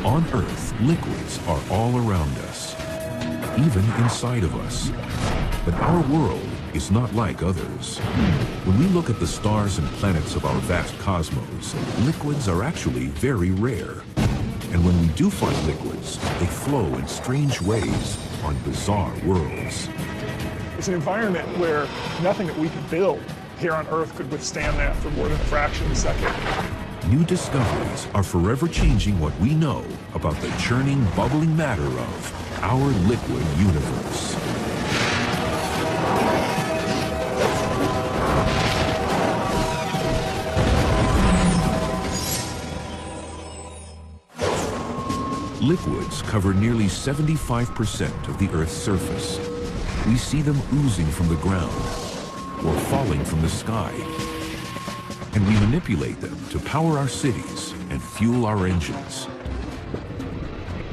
On Earth, liquids are all around us, even inside of us. But our world is not like others. When we look at the stars and planets of our vast cosmos, liquids are actually very rare. And when we do find liquids, they flow in strange ways on bizarre worlds. It's an environment where nothing that we could build here on Earth could withstand that for more than a fraction of a second. New discoveries are forever changing what we know about the churning, bubbling matter of our liquid universe. Liquids cover nearly 75% of the Earth's surface. We see them oozing from the ground or falling from the sky. And we manipulate them to power our cities and fuel our engines.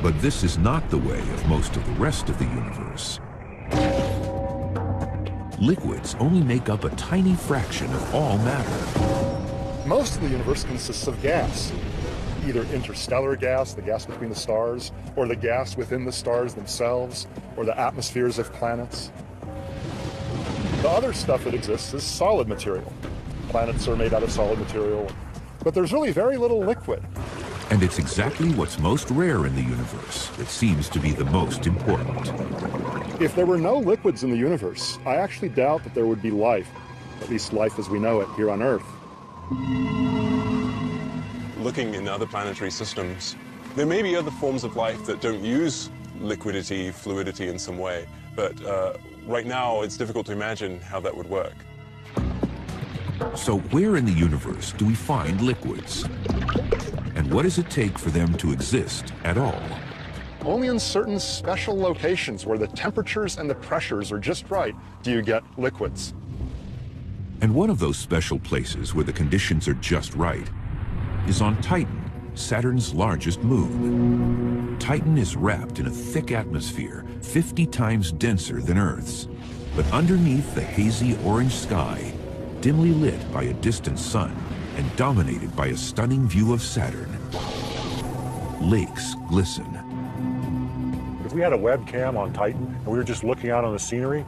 But this is not the way of most of the rest of the universe. Liquids only make up a tiny fraction of all matter. Most of the universe consists of gas. Either interstellar gas, the gas between the stars, or the gas within the stars themselves, or the atmospheres of planets. The other stuff that exists is solid material. Planets are made out of solid material, but there's really very little liquid. And it's exactly what's most rare in the universe that seems to be the most important. If there were no liquids in the universe, I actually doubt that there would be life, at least life as we know it here on Earth. Looking in other planetary systems, there may be other forms of life that don't use liquidity, fluidity in some way, but right now it's difficult to imagine how that would work. So where in the universe do we find liquids? And what does it take for them to exist at all? Only in certain special locations where the temperatures and the pressures are just right do you get liquids. And one of those special places where the conditions are just right is on Titan, Saturn's largest moon. Titan is wrapped in a thick atmosphere 50 times denser than Earth's. But underneath the hazy orange sky, dimly lit by a distant sun and dominated by a stunning view of Saturn, lakes glisten. If we had a webcam on Titan and we were just looking out on the scenery,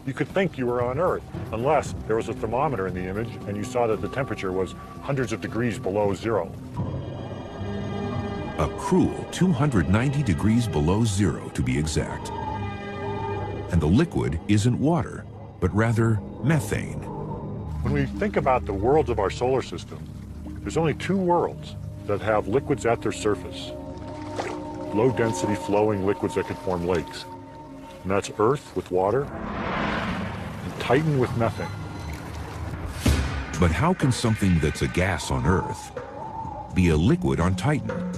you could think you were on Earth, unless there was a thermometer in the image and you saw that the temperature was hundreds of degrees below zero. A cruel 290 degrees below zero, to be exact. And the liquid isn't water, but rather methane. When we think about the worlds of our solar system, there's only two worlds that have liquids at their surface. Low-density flowing liquids that could form lakes. And that's Earth with water, and Titan with methane. But how can something that's a gas on Earth be a liquid on Titan?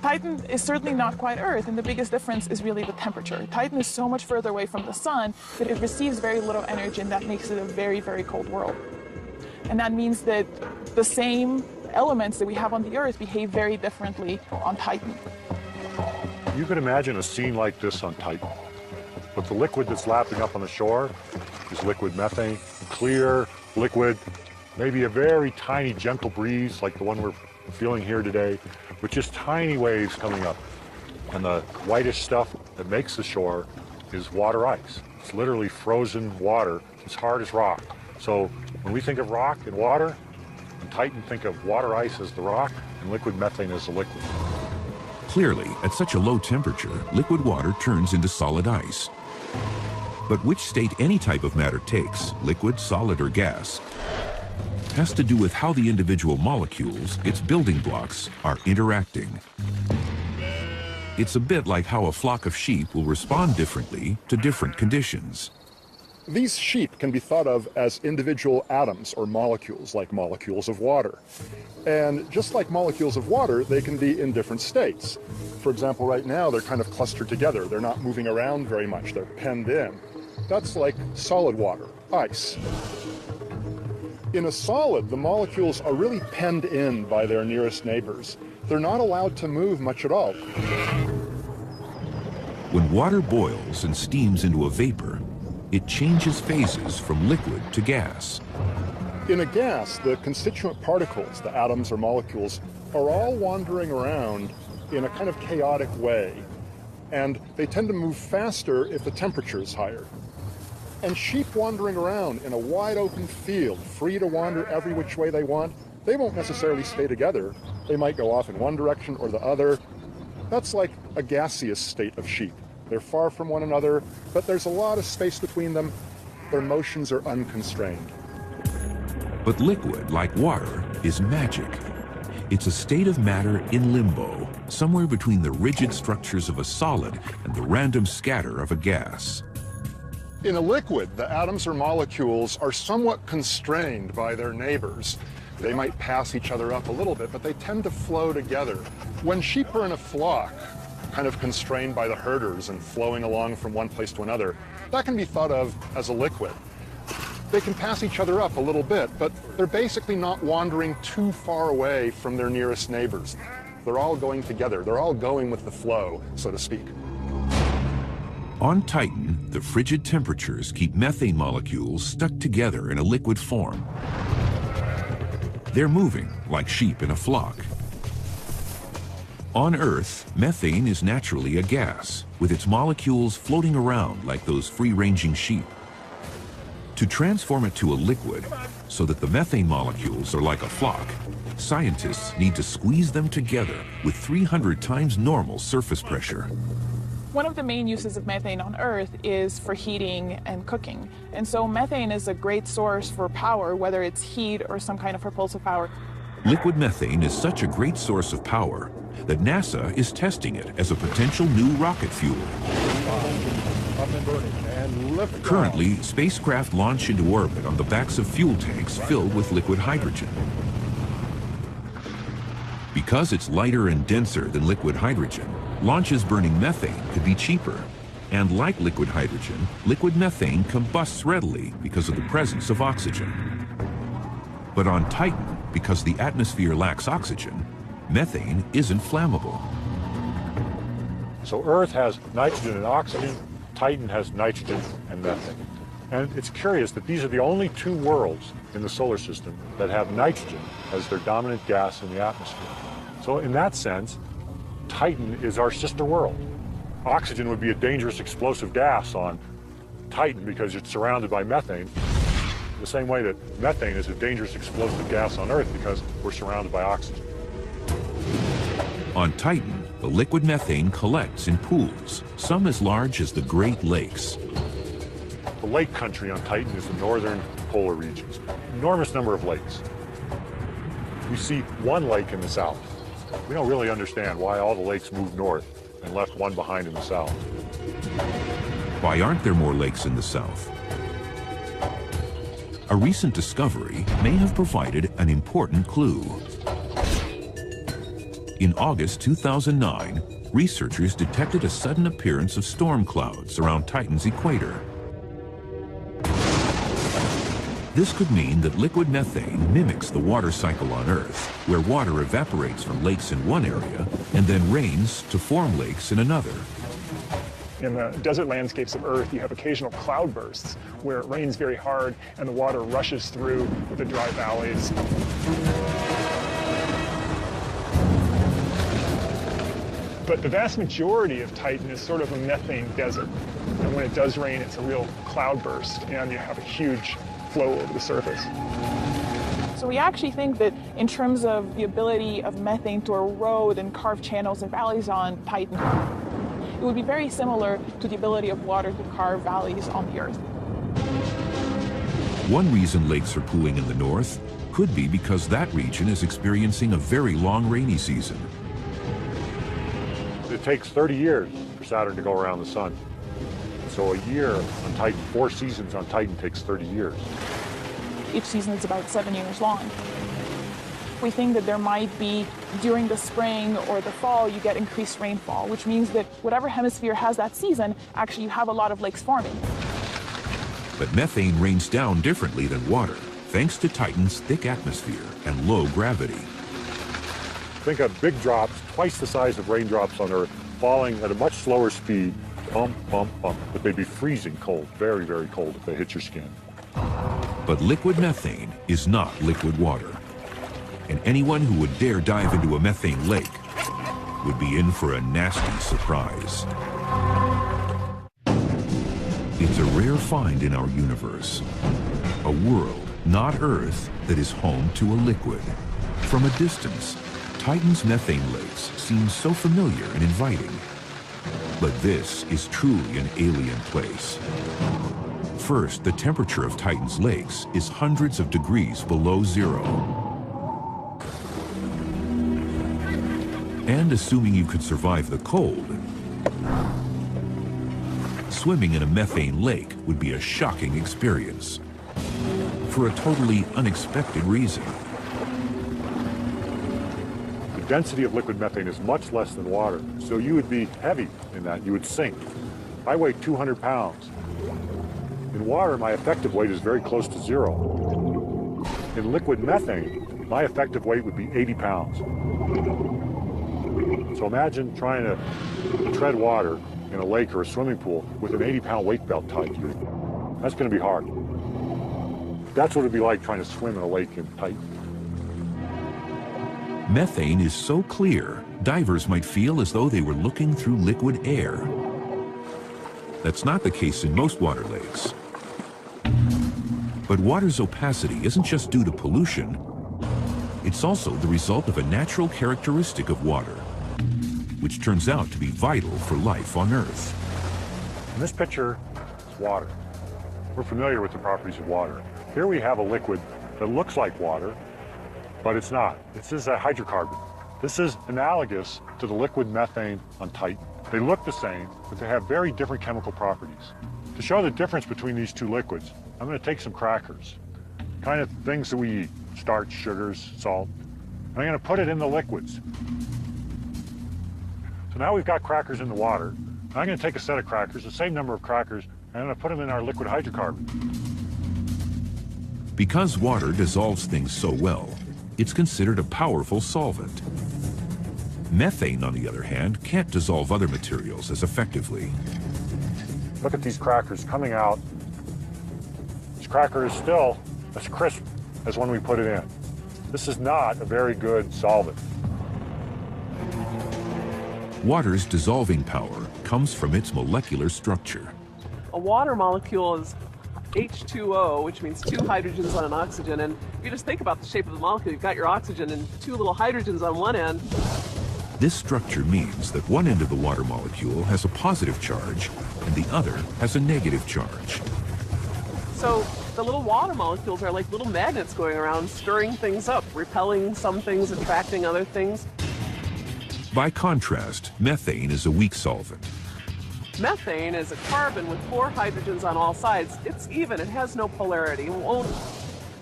Titan is certainly not quite Earth, and the biggest difference is really the temperature. Titan is so much further away from the sun that it receives very little energy, and that makes it a very, very cold world. And that means that the same elements that we have on the Earth behave very differently on Titan. You could imagine a scene like this on Titan, but the liquid that's lapping up on the shore is liquid methane, clear, liquid, maybe a very tiny, gentle breeze like the one we're feeling here today, with just tiny waves coming up. And the whitish stuff that makes the shore is water ice. It's literally frozen water, as hard as rock. So when we think of rock and water, in Titan, think of water ice as the rock and liquid methane as the liquid. Clearly, at such a low temperature, liquid water turns into solid ice. But which state any type of matter takes, liquid, solid, or gas, has to do with how the individual molecules, its building blocks, are interacting. It's a bit like how a flock of sheep will respond differently to different conditions. These sheep can be thought of as individual atoms or molecules, like molecules of water. And just like molecules of water, they can be in different states. For example, right now, they're kind of clustered together. They're not moving around very much. They're penned in. That's like solid water, ice. In a solid, the molecules are really penned in by their nearest neighbors. They're not allowed to move much at all. When water boils and steams into a vapor, it changes phases from liquid to gas. In a gas, the constituent particles, the atoms or molecules, are all wandering around in a kind of chaotic way, and they tend to move faster if the temperature is higher. And sheep wandering around in a wide open field, free to wander every which way they want, they won't necessarily stay together. They might go off in one direction or the other. That's like a gaseous state of sheep. They're far from one another, but there's a lot of space between them. Their motions are unconstrained. But liquid, like water, is magic. It's a state of matter in limbo, somewhere between the rigid structures of a solid and the random scatter of a gas. In a liquid, the atoms or molecules are somewhat constrained by their neighbors. They might pass each other up a little bit, but they tend to flow together. When sheep are in a flock, kind of constrained by the herders and flowing along from one place to another, that can be thought of as a liquid. They can pass each other up a little bit, but they're basically not wandering too far away from their nearest neighbors. They're all going together. They're all going with the flow, so to speak. On Titan, the frigid temperatures keep methane molecules stuck together in a liquid form. They're moving like sheep in a flock. On Earth, methane is naturally a gas, with its molecules floating around like those free-ranging sheep. To transform it to a liquid, so that the methane molecules are like a flock, scientists need to squeeze them together with 300 times normal surface pressure. One of the main uses of methane on Earth is for heating and cooking. And so methane is a great source for power, whether it's heat or some kind of propulsive power. Liquid methane is such a great source of power that NASA is testing it as a potential new rocket fuel. Currently, spacecraft launch into orbit on the backs of fuel tanks filled with liquid hydrogen. Because it's lighter and denser than liquid hydrogen, launches burning methane could be cheaper. And like liquid hydrogen, liquid methane combusts readily because of the presence of oxygen. But on Titan, because the atmosphere lacks oxygen, methane isn't flammable. So Earth has nitrogen and oxygen, Titan has nitrogen and methane. And it's curious that these are the only two worlds in the solar system that have nitrogen as their dominant gas in the atmosphere. So in that sense, Titan is our sister world. Oxygen would be a dangerous explosive gas on Titan because it's surrounded by methane, the same way that methane is a dangerous explosive gas on Earth because we're surrounded by oxygen. On Titan, the liquid methane collects in pools, some as large as the Great Lakes. The lake country on Titan is the northern polar regions. Enormous number of lakes. We see one lake in the south. We don't really understand why all the lakes moved north and left one behind in the south. Why aren't there more lakes in the south? A recent discovery may have provided an important clue. In August 2009, researchers detected a sudden appearance of storm clouds around Titan's equator. This could mean that liquid methane mimics the water cycle on Earth, where water evaporates from lakes in one area and then rains to form lakes in another. In the desert landscapes of Earth, you have occasional cloudbursts where it rains very hard and the water rushes through with the dry valleys. But the vast majority of Titan is sort of a methane desert. And when it does rain, it's a real cloudburst, and you have a huge flow over the surface. So we actually think that in terms of the ability of methane to erode and carve channels and valleys on Titan, it would be very similar to the ability of water to carve valleys on the Earth. One reason lakes are cooling in the north could be because that region is experiencing a very long rainy season. It takes 30 years for Saturn to go around the sun. So a year on Titan, 4 seasons on Titan takes 30 years. Each season is about 7 years long. We think that there might be, during the spring or the fall, you get increased rainfall, which means that whatever hemisphere has that season, actually you have a lot of lakes forming. But methane rains down differently than water, thanks to Titan's thick atmosphere and low gravity. Think of big drops, twice the size of raindrops on Earth, falling at a much slower speed, bump, bump, bump, but they'd be freezing cold, very, very cold if they hit your skin. But liquid methane is not liquid water. And anyone who would dare dive into a methane lake would be in for a nasty surprise. It's a rare find in our universe. A world, not Earth, that is home to a liquid. From a distance, Titan's methane lakes seem so familiar and inviting. But this is truly an alien place. First, the temperature of Titan's lakes is hundreds of degrees below zero. And assuming you could survive the cold, swimming in a methane lake would be a shocking experience for a totally unexpected reason. The density of liquid methane is much less than water, so you would be heavy in that, you would sink. I weigh 200 pounds. In water, my effective weight is very close to zero. In liquid methane, my effective weight would be 80 pounds. So imagine trying to tread water in a lake or a swimming pool with an 80-pound weight belt tied to you. That's going to be hard. That's what it'd be like trying to swim in a lake in Titan. Methane is so clear, divers might feel as though they were looking through liquid air. That's not the case in most water lakes. But water's opacity isn't just due to pollution. It's also the result of a natural characteristic of water, which turns out to be vital for life on Earth. In this picture is water. We're familiar with the properties of water. Here we have a liquid that looks like water, but it's not. This is a hydrocarbon. This is analogous to the liquid methane on Titan. They look the same, but they have very different chemical properties. To show the difference between these two liquids, I'm going to take some crackers, kind of things that we eat, starch, sugars, salt, and I'm going to put it in the liquids. So now we've got crackers in the water. I'm going to take a set of crackers, the same number of crackers, and I'm going to put them in our liquid hydrocarbon. Because water dissolves things so well, it's considered a powerful solvent. Methane, on the other hand, can't dissolve other materials as effectively. Look at these crackers coming out. This cracker is still as crisp as when we put it in. This is not a very good solvent. Water's dissolving power comes from its molecular structure. A water molecule is H2O, which means two hydrogens on an oxygen. And if you just think about the shape of the molecule, you've got your oxygen and two little hydrogens on one end. This structure means that one end of the water molecule has a positive charge and the other has a negative charge. So the little water molecules are like little magnets going around, stirring things up, repelling some things, attracting other things. By contrast, methane is a weak solvent. Methane is a carbon with four hydrogens on all sides. It's even, it has no polarity, it won't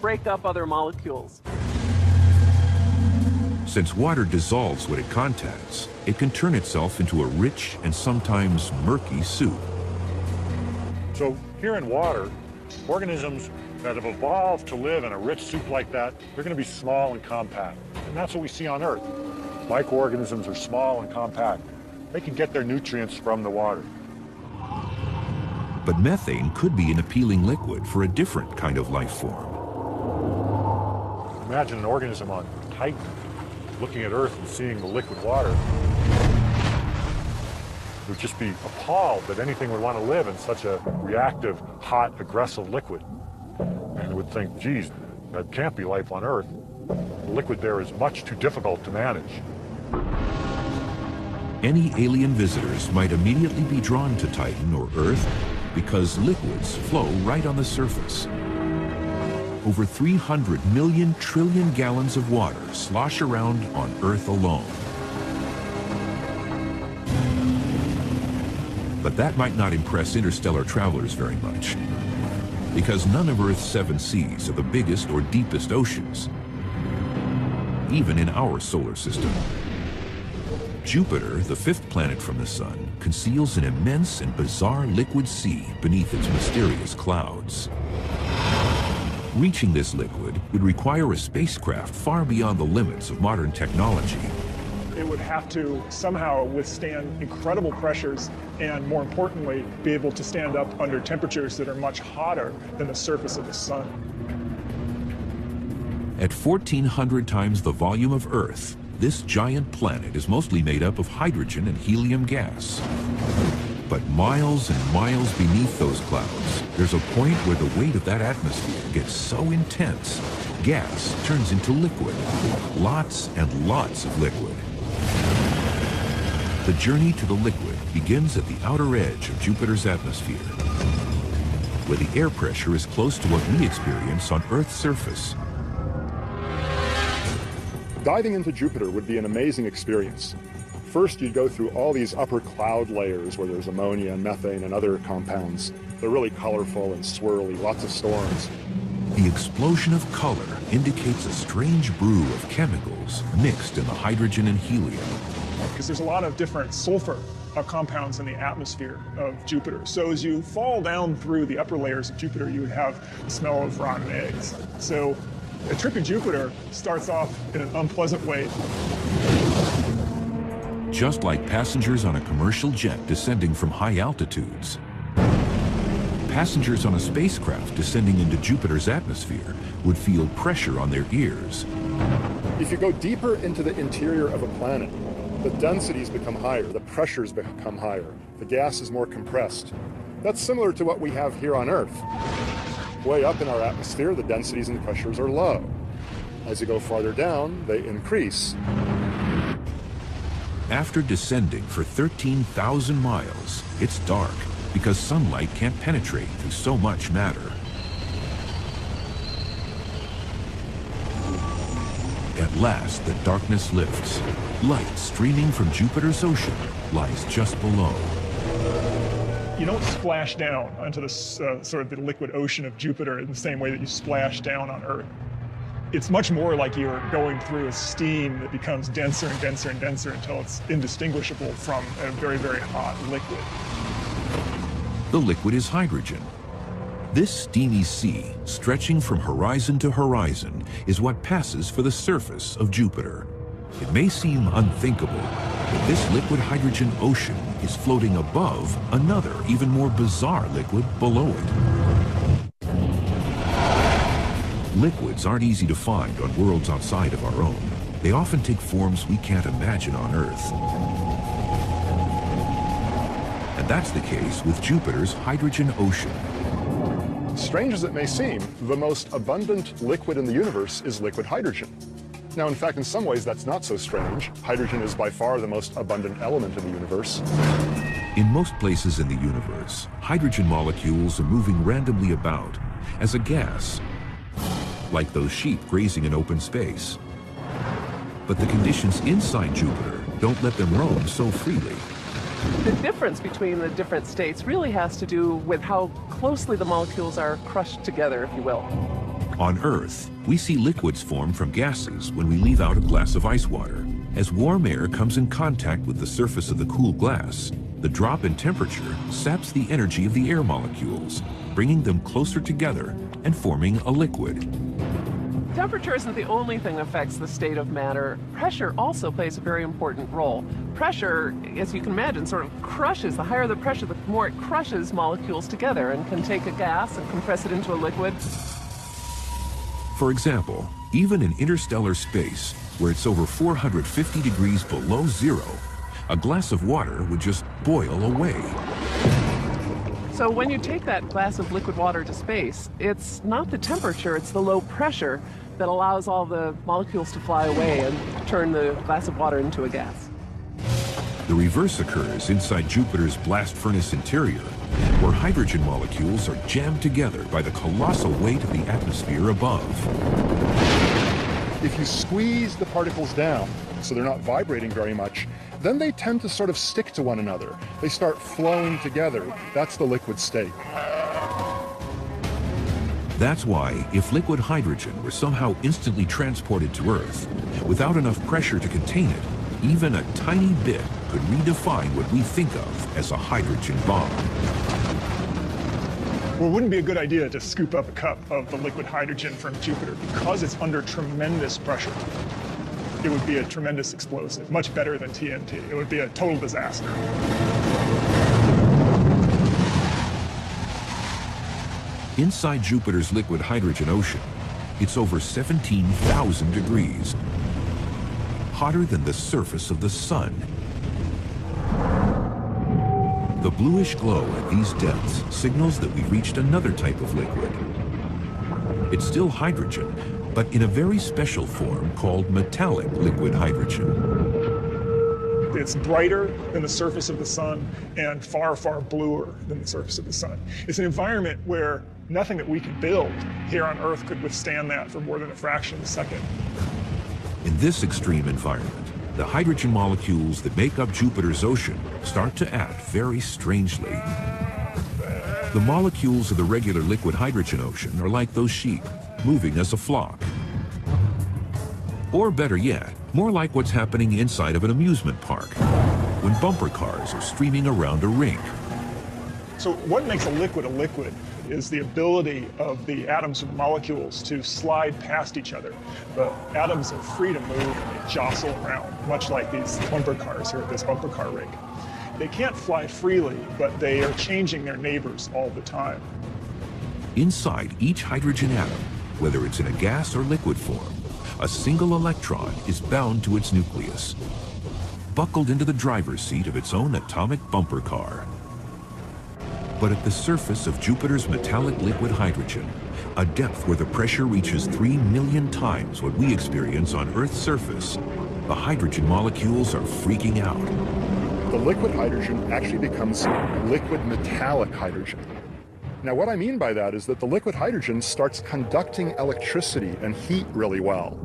break up other molecules. Since water dissolves what it contacts, it can turn itself into a rich and sometimes murky soup. So here in water, organisms that have evolved to live in a rich soup like that, they're going to be small and compact. And that's what we see on Earth. Microorganisms are small and compact. They can get their nutrients from the water. But methane could be an appealing liquid for a different kind of life form. Imagine an organism on Titan looking at Earth and seeing the liquid water. It would just be appalled that anything would want to live in such a reactive, hot, aggressive liquid. And it would think, geez, that can't be life on Earth. The liquid there is much too difficult to manage. Any alien visitors might immediately be drawn to Titan or Earth because liquids flow right on the surface. Over 300 million trillion gallons of water slosh around on Earth alone. But that might not impress interstellar travelers very much, because none of Earth's 7 seas are the biggest or deepest oceans, even in our solar system. Jupiter, the 5th planet from the Sun, conceals an immense and bizarre liquid sea beneath its mysterious clouds. Reaching this liquid would require a spacecraft far beyond the limits of modern technology. It would have to somehow withstand incredible pressures and, more importantly, be able to stand up under temperatures that are much hotter than the surface of the sun. At 1,400 times the volume of Earth, this giant planet is mostly made up of hydrogen and helium gas. But miles and miles beneath those clouds, there's a point where the weight of that atmosphere gets so intense, gas turns into liquid. Lots and lots of liquid. The journey to the liquid begins at the outer edge of Jupiter's atmosphere, where the air pressure is close to what we experience on Earth's surface. Diving into Jupiter would be an amazing experience. First, you'd go through all these upper cloud layers where there's ammonia and methane and other compounds. They're really colorful and swirly, lots of storms. The explosion of color indicates a strange brew of chemicals mixed in the hydrogen and helium. Because there's a lot of different sulfur compounds in the atmosphere of Jupiter. So as you fall down through the upper layers of Jupiter, you would have the smell of rotten eggs. So a trip to Jupiter starts off in an unpleasant way. Just like passengers on a commercial jet descending from high altitudes, passengers on a spacecraft descending into Jupiter's atmosphere would feel pressure on their ears. If you go deeper into the interior of a planet, the densities become higher, the pressures become higher, the gas is more compressed. That's similar to what we have here on Earth. Way up in our atmosphere, the densities and the pressures are low. As you go farther down, they increase. After descending for 13,000 miles, it's dark because sunlight can't penetrate through so much matter. At last, the darkness lifts. Light streaming from Jupiter's ocean lies just below. You don't splash down onto the sort of the liquid ocean of Jupiter in the same way that you splash down on Earth. It's much more like you're going through a steam that becomes denser and denser and denser until it's indistinguishable from a very, very hot liquid. The liquid is hydrogen. This steamy sea, stretching from horizon to horizon, is what passes for the surface of Jupiter. It may seem unthinkable, but this liquid hydrogen ocean is floating above another, even more bizarre liquid below it. Liquids aren't easy to find on worlds outside of our own. They often take forms we can't imagine on Earth. And that's the case with Jupiter's hydrogen ocean. Strange as it may seem, the most abundant liquid in the universe is liquid hydrogen. Now, in fact, in some ways, that's not so strange. Hydrogen is by far the most abundant element in the universe. In most places in the universe, hydrogen molecules are moving randomly about as a gas, like those sheep grazing in open space. But the conditions inside Jupiter don't let them roam so freely. The difference between the different states really has to do with how closely the molecules are crushed together, if you will. On Earth, we see liquids form from gases when we leave out a glass of ice water. As warm air comes in contact with the surface of the cool glass, the drop in temperature saps the energy of the air molecules, bringing them closer together and forming a liquid. Temperature isn't the only thing that affects the state of matter. Pressure also plays a very important role. Pressure, as you can imagine, sort of crushes. The higher the pressure, the more it crushes molecules together and can take a gas and compress it into a liquid. For example, even in interstellar space, where it's over 450 degrees below zero, a glass of water would just boil away. So when you take that glass of liquid water to space, it's not the temperature, it's the low pressure that allows all the molecules to fly away and turn the glass of water into a gas. The reverse occurs inside Jupiter's blast furnace interior, where hydrogen molecules are jammed together by the colossal weight of the atmosphere above. If you squeeze the particles down so they're not vibrating very much, then they tend to sort of stick to one another. They start flowing together. That's the liquid state. That's why, if liquid hydrogen were somehow instantly transported to Earth, without enough pressure to contain it, even a tiny bit could redefine what we think of as a hydrogen bomb. Well, it wouldn't be a good idea to scoop up a cup of the liquid hydrogen from Jupiter because it's under tremendous pressure. It would be a tremendous explosive, much better than TNT. It would be a total disaster. Inside Jupiter's liquid hydrogen ocean, it's over 17,000 degrees. hotter than the surface of the sun. The bluish glow at these depths signals that we've reached another type of liquid. It's still hydrogen, but in a very special form called metallic liquid hydrogen. It's brighter than the surface of the sun and far, far bluer than the surface of the sun. It's an environment where nothing that we can build here on Earth could withstand that for more than a fraction of a second. In this extreme environment, the hydrogen molecules that make up Jupiter's ocean start to act very strangely. The molecules of the regular liquid hydrogen ocean are like those sheep, moving as a flock. Or better yet, more like what's happening inside of an amusement park, when bumper cars are streaming around a rink. So what makes a liquid is the ability of the atoms and molecules to slide past each other. The atoms are free to move and they jostle around, much like these bumper cars here at this bumper car rink. They can't fly freely, but they are changing their neighbors all the time. Inside each hydrogen atom, whether it's in a gas or liquid form, a single electron is bound to its nucleus, buckled into the driver's seat of its own atomic bumper car. But at the surface of Jupiter's metallic liquid hydrogen, a depth where the pressure reaches 3 million times what we experience on Earth's surface, the hydrogen molecules are freaking out. The liquid hydrogen actually becomes liquid metallic hydrogen. Now, what I mean by that is that the liquid hydrogen starts conducting electricity and heat really well.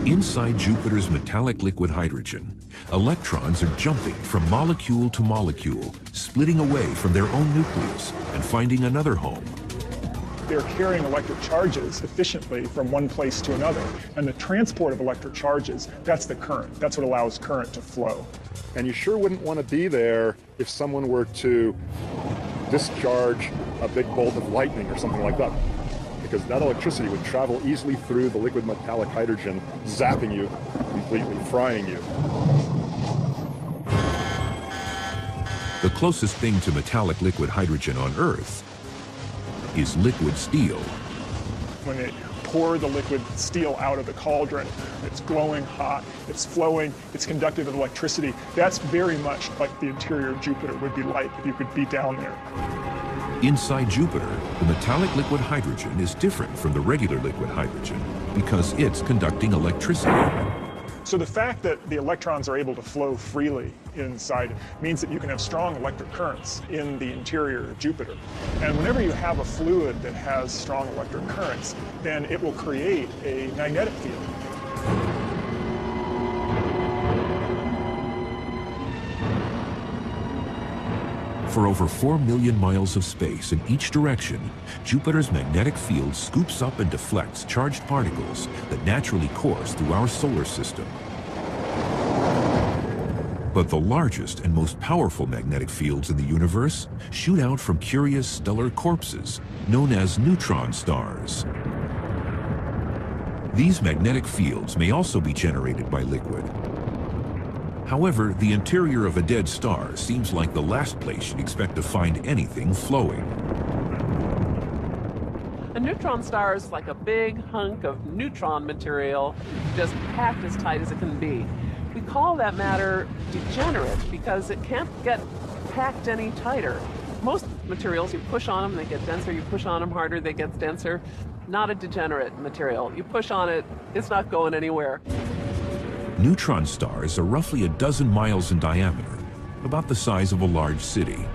Inside Jupiter's metallic liquid hydrogen, electrons are jumping from molecule to molecule, splitting away from their own nucleus and finding another home. They're carrying electric charges efficiently from one place to another. And the transport of electric charges, that's the current. That's what allows current to flow. And you sure wouldn't want to be there if someone were to discharge a big bolt of lightning or something like that, because that electricity would travel easily through the liquid metallic hydrogen, zapping you, completely frying you. The closest thing to metallic liquid hydrogen on Earth is liquid steel. When they pour the liquid steel out of the cauldron, it's glowing hot, it's flowing, it's conductive of electricity. That's very much like the interior of Jupiter would be like if you could be down there. Inside Jupiter, the metallic liquid hydrogen is different from the regular liquid hydrogen because it's conducting electricity. So the fact that the electrons are able to flow freely inside means that you can have strong electric currents in the interior of Jupiter. And whenever you have a fluid that has strong electric currents, then it will create a magnetic field. For over 4 million miles of space in each direction, Jupiter's magnetic field scoops up and deflects charged particles that naturally course through our solar system. But the largest and most powerful magnetic fields in the universe shoot out from curious stellar corpses known as neutron stars. These magnetic fields may also be generated by liquid. However, the interior of a dead star seems like the last place you'd expect to find anything flowing. A neutron star is like a big hunk of neutron material, just packed as tight as it can be. We call that matter degenerate because it can't get packed any tighter. Most materials, you push on them, they get denser. You push on them harder, they get denser. Not a degenerate material. You push on it, it's not going anywhere. Neutron stars are roughly a dozen miles in diameter, about the size of a large city.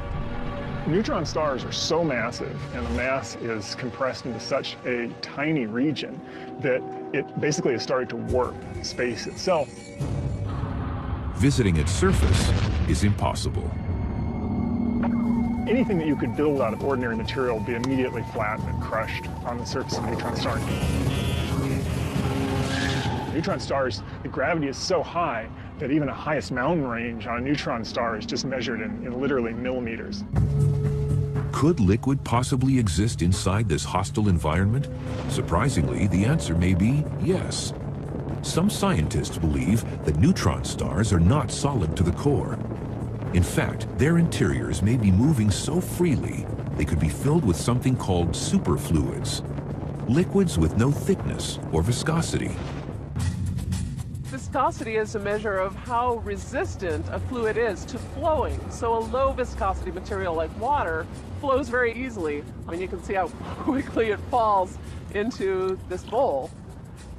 Neutron stars are so massive, and the mass is compressed into such a tiny region that it basically has started to warp space itself. Visiting its surface is impossible. Anything that you could build out of ordinary material would be immediately flattened and crushed on the surface of a neutron star. Neutron stars, the gravity is so high that even the highest mountain range on a neutron star is just measured in literally millimeters. Could liquid possibly exist inside this hostile environment? Surprisingly, the answer may be yes. Some scientists believe that neutron stars are not solid to the core. In fact, their interiors may be moving so freely they could be filled with something called superfluids, liquids with no thickness or viscosity. This Viscosity is a measure of how resistant a fluid is to flowing. So a low viscosity material like water flows very easily. I mean, you can see how quickly it falls into this bowl.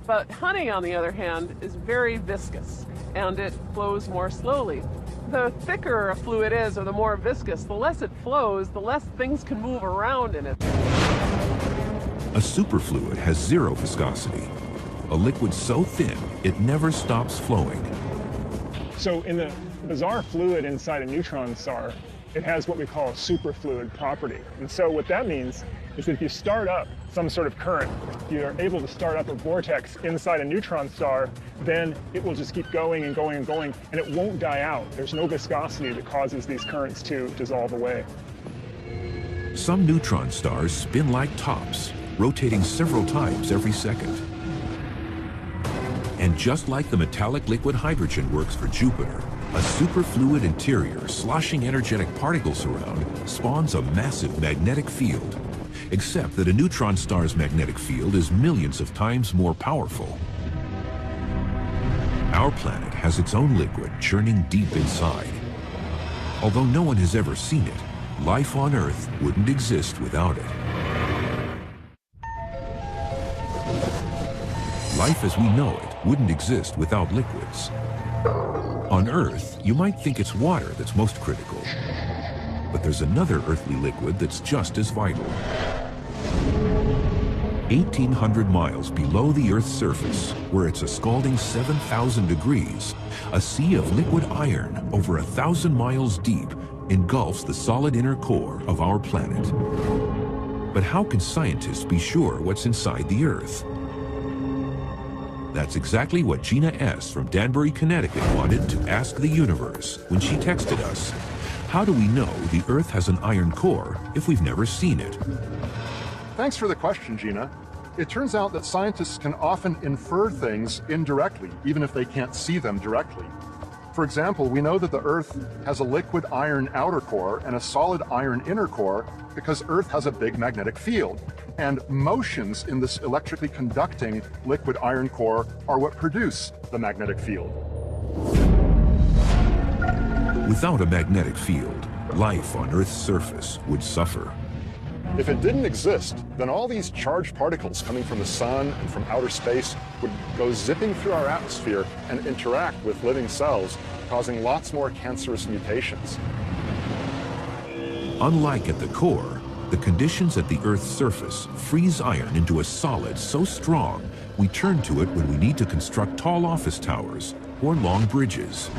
But honey, on the other hand, is very viscous, and it flows more slowly. The thicker a fluid is, or the more viscous, the less it flows, the less things can move around in it. A superfluid has zero viscosity. A liquid so thin, it never stops flowing. So in the bizarre fluid inside a neutron star, it has what we call a superfluid property. And so what that means is that if you start up some sort of current, if you're able to start up a vortex inside a neutron star, then it will just keep going and going and going, and it won't die out. There's no viscosity that causes these currents to dissolve away. Some neutron stars spin like tops, rotating several times every second. And just like the metallic liquid hydrogen works for Jupiter, a superfluid interior sloshing energetic particles around spawns a massive magnetic field. Except that a neutron star's magnetic field is millions of times more powerful. Our planet has its own liquid churning deep inside. Although no one has ever seen it, life on Earth wouldn't exist without it. Life as we know it wouldn't exist without liquids. On Earth, you might think it's water that's most critical. But there's another earthly liquid that's just as vital. 1,800 miles below the Earth's surface, where it's a scalding 7,000 degrees, a sea of liquid iron over 1,000 miles deep engulfs the solid inner core of our planet. But how can scientists be sure what's inside the Earth? That's exactly what Gina S. from Danbury, Connecticut wanted to ask the universe when she texted us. How do we know the Earth has an iron core if we've never seen it? Thanks for the question, Gina. It turns out that scientists can often infer things indirectly, even if they can't see them directly. For example, we know that the Earth has a liquid iron outer core and a solid iron inner core because Earth has a big magnetic field. And motions in this electrically conducting liquid iron core are what produce the magnetic field. Without a magnetic field, life on Earth's surface would suffer. If it didn't exist, then all these charged particles coming from the sun and from outer space would go zipping through our atmosphere and interact with living cells, causing lots more cancerous mutations. Unlike at the core, the conditions at the Earth's surface freeze iron into a solid so strong we turn to it when we need to construct tall office towers or long bridges.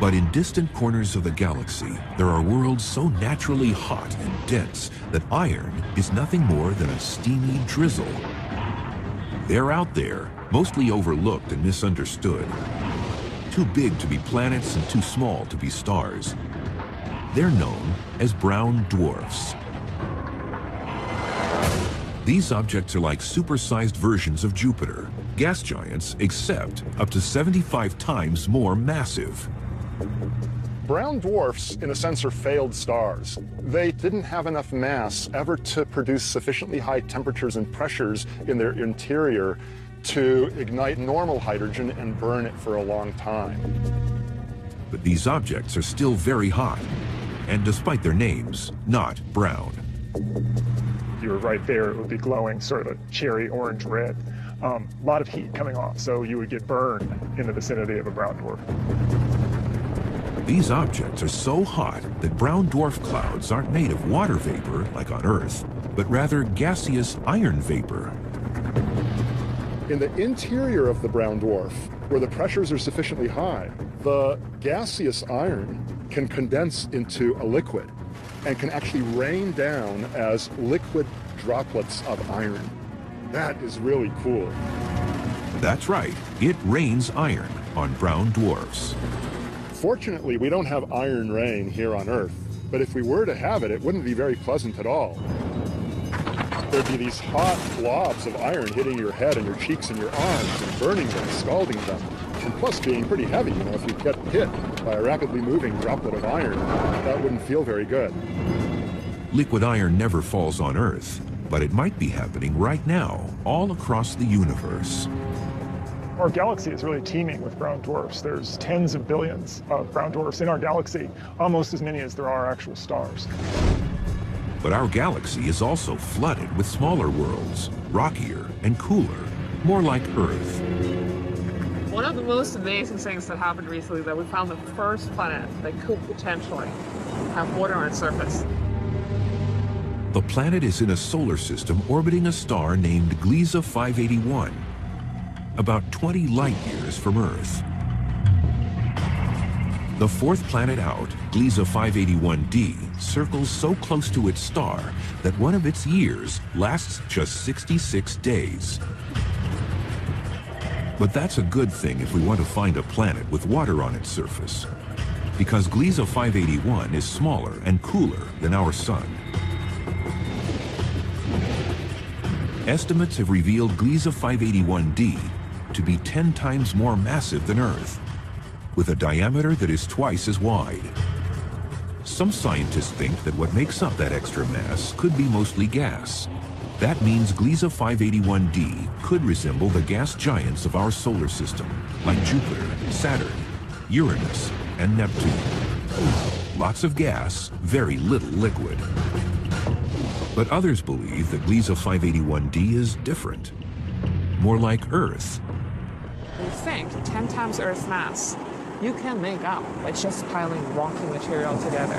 But in distant corners of the galaxy, there are worlds so naturally hot and dense that iron is nothing more than a steamy drizzle. They're out there, mostly overlooked and misunderstood. Too big to be planets and too small to be stars. They're known as brown dwarfs. These objects are like supersized versions of Jupiter, gas giants, except up to 75 times more massive. Brown dwarfs, in a sense, are failed stars. They didn't have enough mass ever to produce sufficiently high temperatures and pressures in their interior to ignite normal hydrogen and burn it for a long time. But these objects are still very hot, and despite their names, not brown. If you were right there, it would be glowing sort of a cherry orange red. A lot of heat coming off, so you would get burned in the vicinity of a brown dwarf. These objects are so hot that brown dwarf clouds aren't made of water vapor like on Earth, but rather gaseous iron vapor. In the interior of the brown dwarf, where the pressures are sufficiently high, the gaseous iron can condense into a liquid and can actually rain down as liquid droplets of iron. That is really cool. That's right, it rains iron on brown dwarfs. Fortunately, we don't have iron rain here on Earth, but if we were to have it, it wouldn't be very pleasant at all. There'd be these hot blobs of iron hitting your head and your cheeks and your arms and burning them, scalding them, and plus being pretty heavy. You know, if you get hit by a rapidly moving droplet of iron, that wouldn't feel very good. Liquid iron never falls on Earth, but it might be happening right now, all across the universe. Our galaxy is really teeming with brown dwarfs. There's tens of billions of brown dwarfs in our galaxy, almost as many as there are actual stars. But our galaxy is also flooded with smaller worlds, rockier and cooler, more like Earth. One of the most amazing things that happened recently that we found the first planet that could potentially have water on its surface. The planet is in a solar system orbiting a star named Gliese 581, about 20 light years from Earth. The fourth planet out, Gliese 581d, circles so close to its star that one of its years lasts just 66 days. But that's a good thing if we want to find a planet with water on its surface, because Gliese 581 is smaller and cooler than our Sun. Estimates have revealed Gliese 581d to be 10 times more massive than Earth, with a diameter that is twice as wide. Some scientists think that what makes up that extra mass could be mostly gas. That means Gliese 581d could resemble the gas giants of our solar system, like Jupiter, Saturn, Uranus, and Neptune. Lots of gas, very little liquid. But others believe that Gliese 581d is different, more like Earth. We think 10 times Earth's mass you can make up by just piling rocky material together.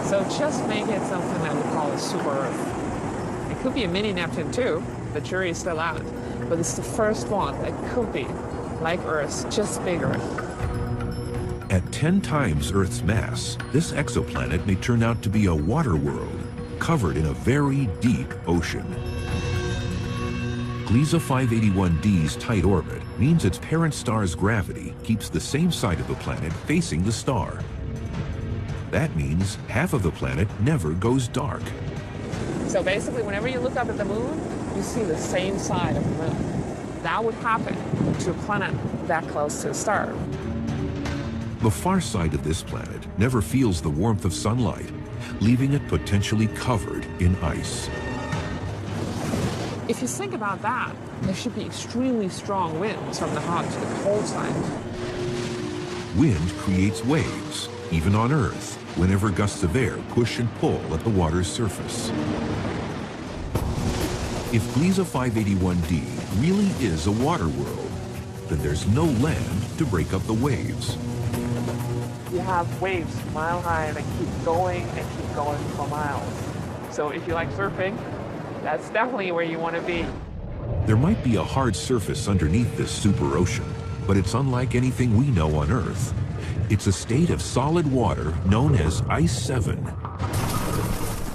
So just make it something that we call a super Earth. It could be a mini Neptune too, the jury is still out, but it's the first one that could be like Earth, just bigger. At 10 times Earth's mass, this exoplanet may turn out to be a water world, covered in a very deep ocean. Gliese 581d's tight orbit means its parent star's gravity keeps the same side of the planet facing the star. That means half of the planet never goes dark. So basically, whenever you look up at the moon, you see the same side of the moon. That would happen to a planet that close to a star. The far side of this planet never feels the warmth of sunlight, leaving it potentially covered in ice. If you think about that, there should be extremely strong winds from the hot to the cold side. Wind creates waves, even on Earth, whenever gusts of air push and pull at the water's surface. If Gliese 581d really is a water world, then there's no land to break up the waves. You have waves mile high that keep going for miles. So if you like surfing, that's definitely where you want to be. There might be a hard surface underneath this super ocean, but it's unlike anything we know on Earth. It's a state of solid water known as Ice 7.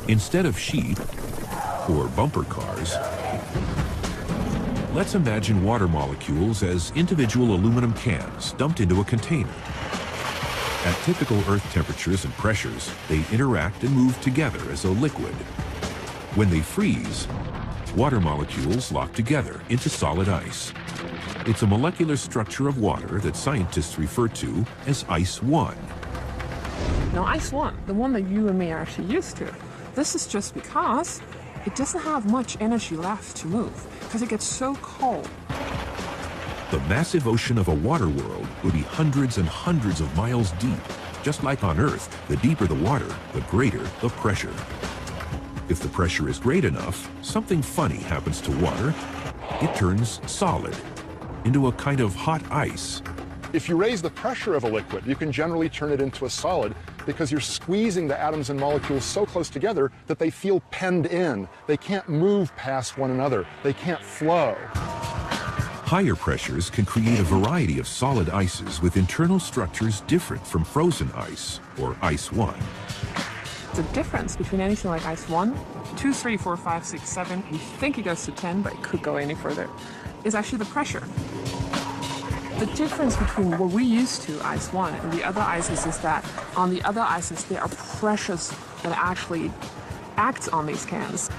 Instead of sheep or bumper cars, let's imagine water molecules as individual aluminum cans dumped into a container. At typical Earth temperatures and pressures, they interact and move together as a liquid. When they freeze, water molecules lock together into solid ice. It's a molecular structure of water that scientists refer to as Ice 1. Now, Ice 1, the one that you and me are actually used to, this is just because it doesn't have much energy left to move, because it gets so cold. The massive ocean of a water world would be hundreds and hundreds of miles deep. Just like on Earth, the deeper the water, the greater the pressure. If the pressure is great enough, something funny happens to water. It turns solid, into a kind of hot ice. If you raise the pressure of a liquid, you can generally turn it into a solid because you're squeezing the atoms and molecules so close together that they feel penned in. They can't move past one another. They can't flow. Higher pressures can create a variety of solid ices with internal structures different from frozen ice, or Ice 1. The difference between anything like Ice 1, 2, 3, 4, 5, 6, 7, we think it goes to 10, but it could go any further, is actually the pressure. The difference between what we used to, Ice 1, and the other ices is that on the other ices, there are pressures that actually act on these cans.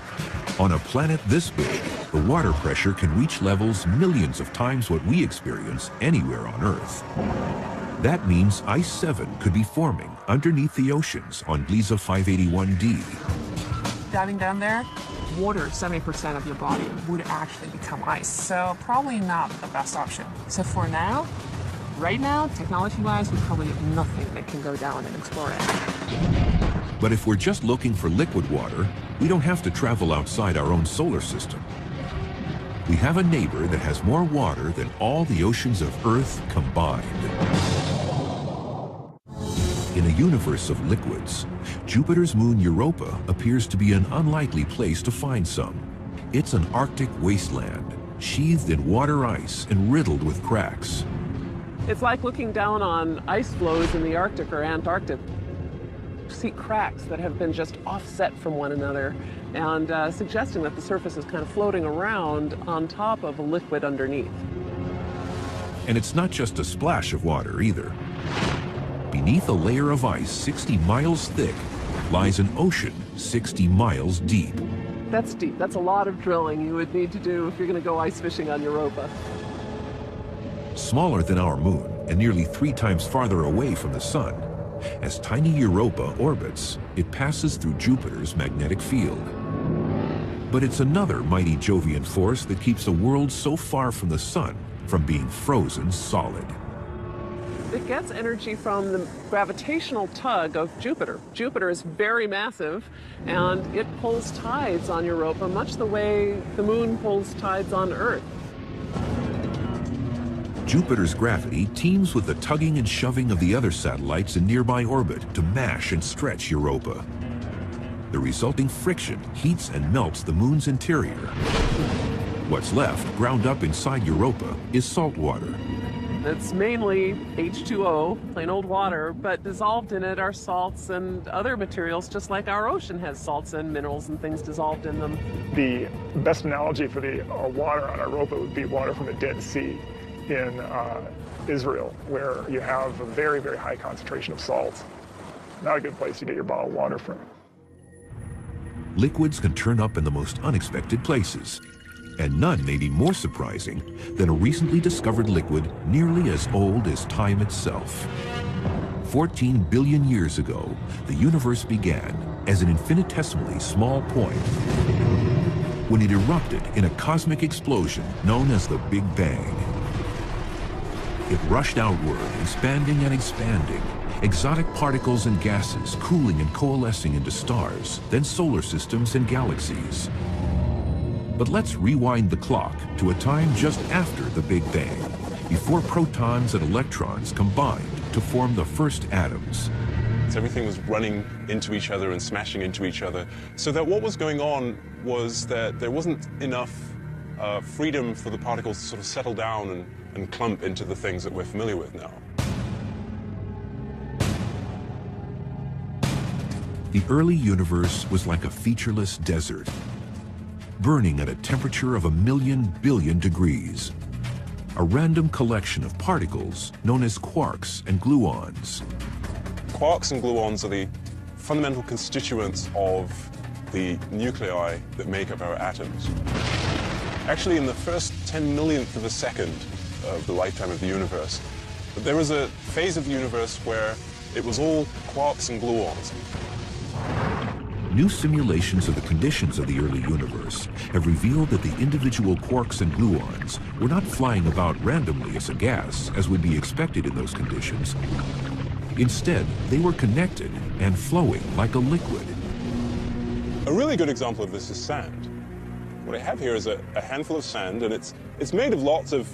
On a planet this big, the water pressure can reach levels millions of times what we experience anywhere on Earth. That means Ice 7 could be forming underneath the oceans on Gliese 581d. Diving down there, water, 70% of your body would actually become ice. So probably not the best option. So for now, right now, technology-wise, we probably have nothing that can go down and explore it. But if we're just looking for liquid water, we don't have to travel outside our own solar system. We have a neighbor that has more water than all the oceans of Earth combined. In a universe of liquids, Jupiter's moon Europa appears to be an unlikely place to find some. It's an Arctic wasteland, sheathed in water ice and riddled with cracks. It's like looking down on ice floes in the Arctic or Antarctic. You see cracks that have been just offset from one another and suggesting that the surface is kind of floating around on top of a liquid underneath. And it's not just a splash of water either. Beneath a layer of ice 60 miles thick lies an ocean 60 miles deep. That's deep. That's a lot of drilling you would need to do if you're going to go ice fishing on Europa. Smaller than our moon and nearly 3 times farther away from the sun, as tiny Europa orbits, it passes through Jupiter's magnetic field. But it's another mighty Jovian force that keeps a world so far from the sun from being frozen solid. It gets energy from the gravitational tug of Jupiter. Jupiter is very massive, and it pulls tides on Europa much the way the moon pulls tides on Earth. Jupiter's gravity teams with the tugging and shoving of the other satellites in nearby orbit to mash and stretch Europa. The resulting friction heats and melts the moon's interior. What's left, ground up inside Europa, is salt water. It's mainly H2O, plain old water, but dissolved in it are salts and other materials, just like our ocean has salts and minerals and things dissolved in them. The best analogy for the water on Europa would be water from the Dead Sea in Israel, where you have a very, very high concentration of salt. Not a good place to get your bottled water from. Liquids can turn up in the most unexpected places, and none may be more surprising than a recently discovered liquid nearly as old as time itself. 14 billion years ago, the universe began as an infinitesimally small point when it erupted in a cosmic explosion known as the Big Bang. It rushed outward, expanding and expanding, exotic particles and gases cooling and coalescing into stars, then solar systems and galaxies. But let's rewind the clock to a time just after the Big Bang, before protons and electrons combined to form the first atoms. So everything was running into each other and smashing into each other, so that what was going on was that there wasn't enough freedom for the particles to sort of settle down and clump into the things that we're familiar with now. The early universe was like a featureless desert, burning at a temperature of 1,000,000 billion degrees. A random collection of particles known as quarks and gluons. Quarks and gluons are the fundamental constituents of the nuclei that make up our atoms. Actually, in the first 10 millionth of a second of the lifetime of the universe, there was a phase of the universe where it was all quarks and gluons. New simulations of the conditions of the early universe have revealed that the individual quarks and gluons were not flying about randomly as a gas, as would be expected in those conditions. Instead, they were connected and flowing like a liquid. A really good example of this is sand. What I have here is a handful of sand, and it's made of lots of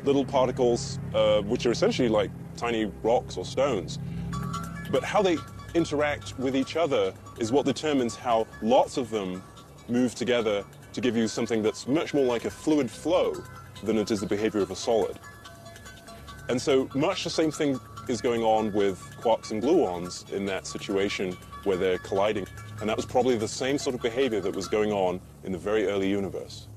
little particles, which are essentially like tiny rocks or stones. But how they interact with each other is what determines how lots of them move together to give you something that's much more like a fluid flow than it is the behavior of a solid. And so much the same thing is going on with quarks and gluons in that situation where they're colliding. And that was probably the same sort of behavior that was going on in the very early universe.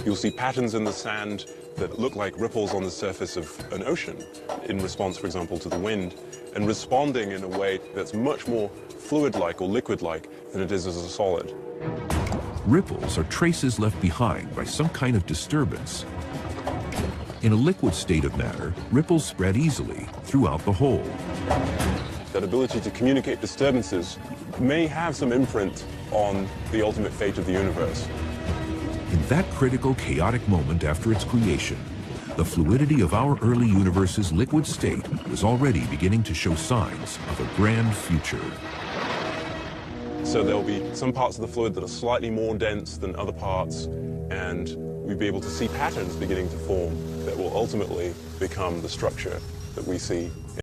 You'll see patterns in the sand that look like ripples on the surface of an ocean in response, for example, to the wind, and responding in a way that's much more fluid-like or liquid-like than it is as a solid. Ripples are traces left behind by some kind of disturbance. In a liquid state of matter, ripples spread easily throughout the whole. that ability to communicate disturbances, may have some imprint on the ultimate fate of the universe. In that critical, chaotic moment after its creation, the fluidity of our early universe's liquid state was already beginning to show signs of a grand future. So there'll be some parts of the fluid that are slightly more dense than other parts, and we'll be able to see patterns beginning to form that will ultimately become the structure that we see